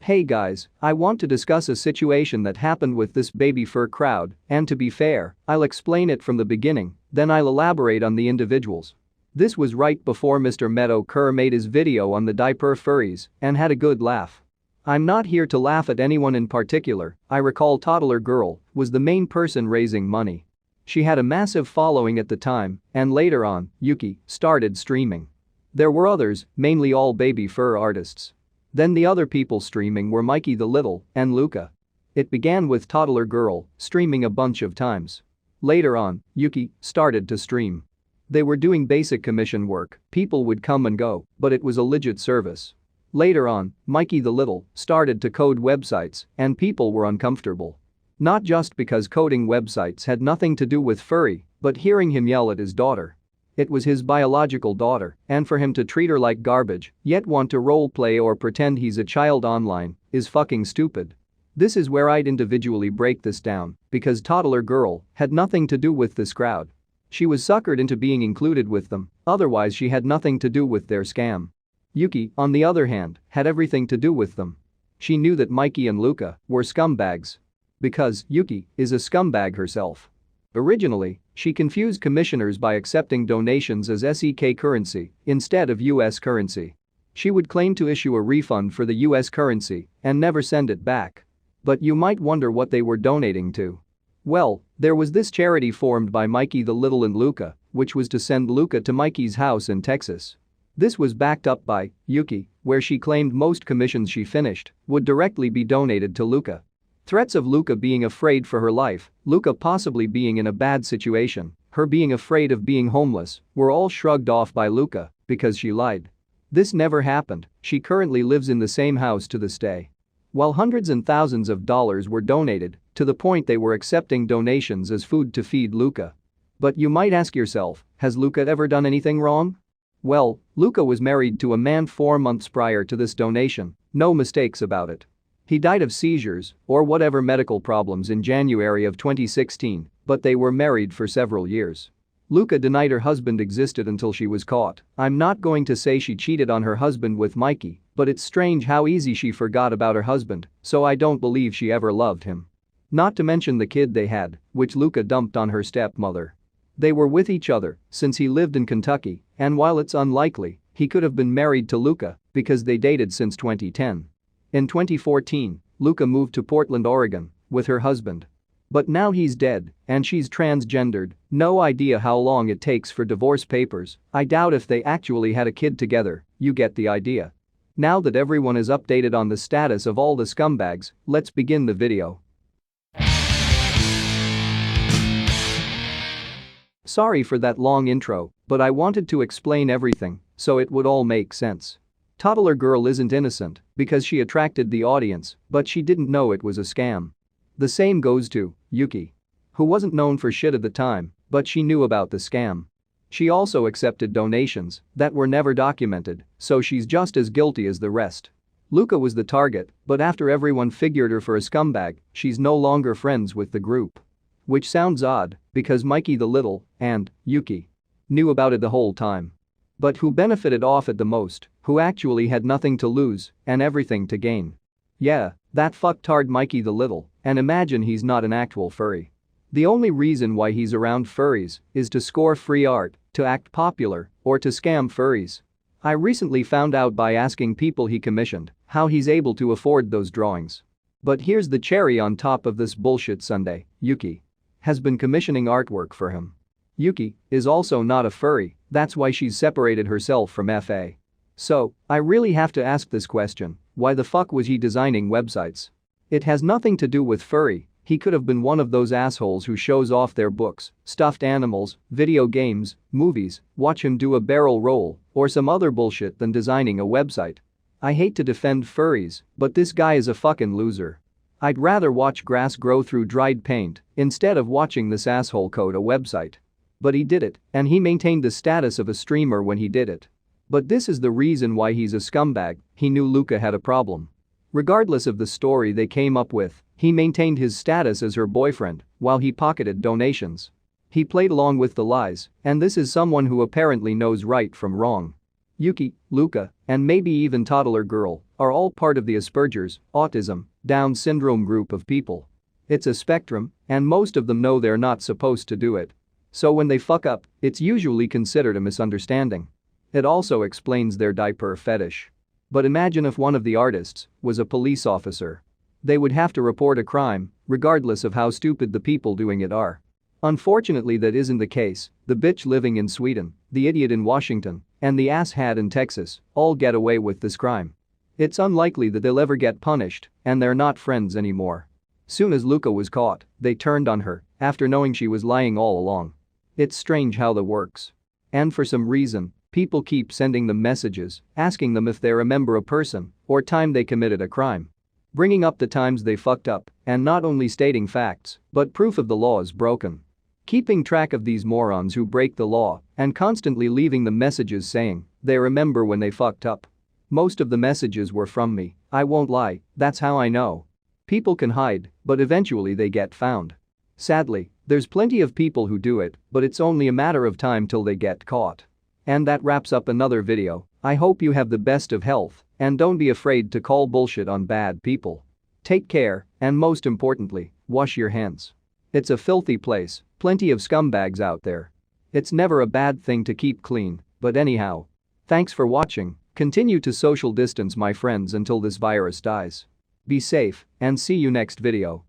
Hey guys, I want to discuss a situation that happened with this baby fur crowd, and to be fair, I'll explain it from the beginning, then I'll elaborate on the individuals. This was right before Mr. Meadow Kerr made his video on the diaper furries and had a good laugh. I'm not here to laugh at anyone in particular. I recall Toddler Girl was the main person raising money. She had a massive following at the time, and later on, Yuki started streaming. There were others, mainly all baby fur artists. Then the other people streaming were Mikey the Little and Luca. It began with Toddler Girl streaming a bunch of times. Later on, Yuki started to stream. They were doing basic commission work, people would come and go, but it was a legit service. Later on, Mikey the Little started to code websites and people were uncomfortable. Not just because coding websites had nothing to do with furry, but hearing him yell at his daughter. It was his biological daughter, and for him to treat her like garbage, yet want to roleplay or pretend he's a child online, is fucking stupid. This is where I'd individually break this down, because Toddler Girl had nothing to do with this crowd. She was suckered into being included with them, otherwise she had nothing to do with their scam. Yuki, on the other hand, had everything to do with them. She knew that Mikey and Luca were scumbags. Because Yuki is a scumbag herself. Originally, she confused commissioners by accepting donations as SEK currency instead of US currency. She would claim to issue a refund for the US currency and never send it back. But you might wonder what they were donating to. Well, there was this charity formed by Mikey the Little and Luca, which was to send Luca to Mikey's house in Texas. This was backed up by Yuki, where she claimed most commissions she finished would directly be donated to Luca. Threats of Luca being afraid for her life, Luca possibly being in a bad situation, her being afraid of being homeless, were all shrugged off by Luca because she lied. This never happened. She currently lives in the same house to this day. While hundreds and thousands of dollars were donated, to the point they were accepting donations as food to feed Luca. But you might ask yourself, has Luca ever done anything wrong? Well, Luca was married to a man 4 months prior to this donation, no mistakes about it. He died of seizures or whatever medical problems in January of 2016, but they were married for several years. Luca denied her husband existed until she was caught. I'm not going to say she cheated on her husband with Mikey, but it's strange how easy she forgot about her husband, so I don't believe she ever loved him. Not to mention the kid they had, which Luca dumped on her stepmother. They were with each other since he lived in Kentucky, and while it's unlikely, he could have been married to Luca because they dated since 2010. In 2014, Luca moved to Portland, Oregon, with her husband. But now he's dead, and she's transgendered, no idea how long it takes for divorce papers, I doubt if they actually had a kid together, you get the idea. Now that everyone is updated on the status of all the scumbags, let's begin the video. Sorry for that long intro, but I wanted to explain everything, so it would all make sense. Toddler Girl isn't innocent because she attracted the audience, but she didn't know it was a scam. The same goes to Yuki, who wasn't known for shit at the time, but she knew about the scam. She also accepted donations that were never documented, so she's just as guilty as the rest. Luca was the target, but after everyone figured her for a scumbag, she's no longer friends with the group. Which sounds odd, because Mikey the Little and Yuki knew about it the whole time. But who benefited off it the most, who actually had nothing to lose and everything to gain? Yeah, that fucktard Mikey the Little, and imagine he's not an actual furry. The only reason why he's around furries is to score free art, to act popular, or to scam furries. I recently found out by asking people he commissioned how he's able to afford those drawings. But here's the cherry on top of this bullshit sundae, Yuki has been commissioning artwork for him. Yuki is also not a furry, that's why she's separated herself from FA. So, I really have to ask this question, why the fuck was he designing websites? It has nothing to do with furry, he could have been one of those assholes who shows off their books, stuffed animals, video games, movies, watch him do a barrel roll, or some other bullshit than designing a website. I hate to defend furries, but this guy is a fucking loser. I'd rather watch grass grow through dried paint instead of watching this asshole code a website. But he did it, and he maintained the status of a streamer when he did it. But this is the reason why he's a scumbag, he knew Luca had a problem. Regardless of the story they came up with, he maintained his status as her boyfriend while he pocketed donations. He played along with the lies, and this is someone who apparently knows right from wrong. Yuki, Luca, and maybe even toddler girl are all part of the Asperger's, autism, Down syndrome group of people. It's a spectrum, and most of them know they're not supposed to do it. So when they fuck up, it's usually considered a misunderstanding. It also explains their diaper fetish. But imagine if one of the artists was a police officer. They would have to report a crime, regardless of how stupid the people doing it are. Unfortunately, that isn't the case. The bitch living in Sweden, the idiot in Washington, and the asshat in Texas all get away with this crime. It's unlikely that they'll ever get punished, and they're not friends anymore. Soon as Luca was caught, they turned on her after knowing she was lying all along. It's strange how that works. And for some reason, people keep sending them messages asking them if they remember a person or time they committed a crime. Bringing up the times they fucked up and not only stating facts but proof of the law is broken. Keeping track of these morons who break the law and constantly leaving them messages saying they remember when they fucked up. Most of the messages were from me, I won't lie, that's how I know. People can hide, but eventually they get found. Sadly, there's plenty of people who do it, but it's only a matter of time till they get caught. And that wraps up another video. I hope you have the best of health and don't be afraid to call bullshit on bad people. Take care, and most importantly, wash your hands. It's a filthy place, plenty of scumbags out there. It's never a bad thing to keep clean, but anyhow. Thanks for watching, continue to social distance my friends until this virus dies. Be safe, and see you next video.